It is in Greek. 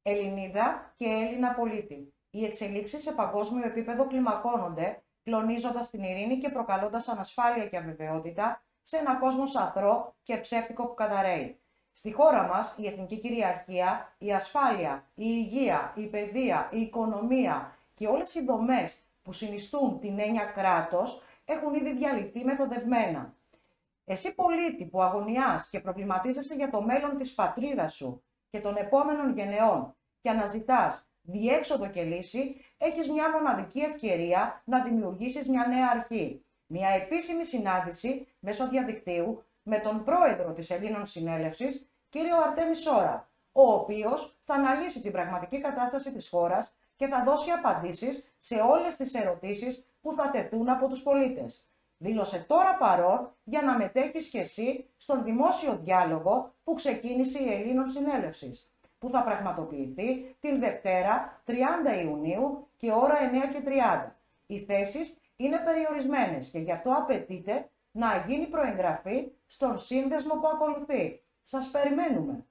Ελληνίδα και Έλληνα πολίτη. Οι εξελίξεις σε παγκόσμιο επίπεδο κλιμακώνονται, κλονίζοντας την ειρήνη και προκαλώντας ανασφάλεια και αβεβαιότητα σε ένα κόσμο σαθρό και ψεύτικο που καταραίει. Στη χώρα μας, η εθνική κυριαρχία, η ασφάλεια, η υγεία, η παιδεία, η οικονομία και όλες οι δομές που συνιστούν την έννοια κράτος έχουν ήδη διαλυθεί μεθοδευμένα. Εσύ πολίτη που αγωνιάς και προβληματίζεσαι για το μέλλον της πατρίδας σου και των επόμενων γενεών και αναζητάς διέξοδο και λύση, έχεις μια μοναδική ευκαιρία να δημιουργήσεις μια νέα αρχή. Μια επίσημη συνάντηση μέσω διαδικτύου με τον πρόεδρο της Ελλήνων Συνέλευσης, κύριο Αρτέμι Σόρα, ο οποίος θα αναλύσει την πραγματική κατάσταση της χώρας και θα δώσει απαντήσεις σε όλες τις ερωτήσεις που θα τεθούν από τους πολίτες. Δήλωσε τώρα παρόν για να μετέχεις και εσύ στον δημόσιο διάλογο που ξεκίνησε η Ελλήνων Συνέλευσης, που θα πραγματοποιηθεί την Δευτέρα 30 Ιουνίου και ώρα 9:30. Οι θέσεις είναι περιορισμένες και γι' αυτό απαιτείται να γίνει προεγγραφή στον σύνδεσμο που ακολουθεί. Σας περιμένουμε!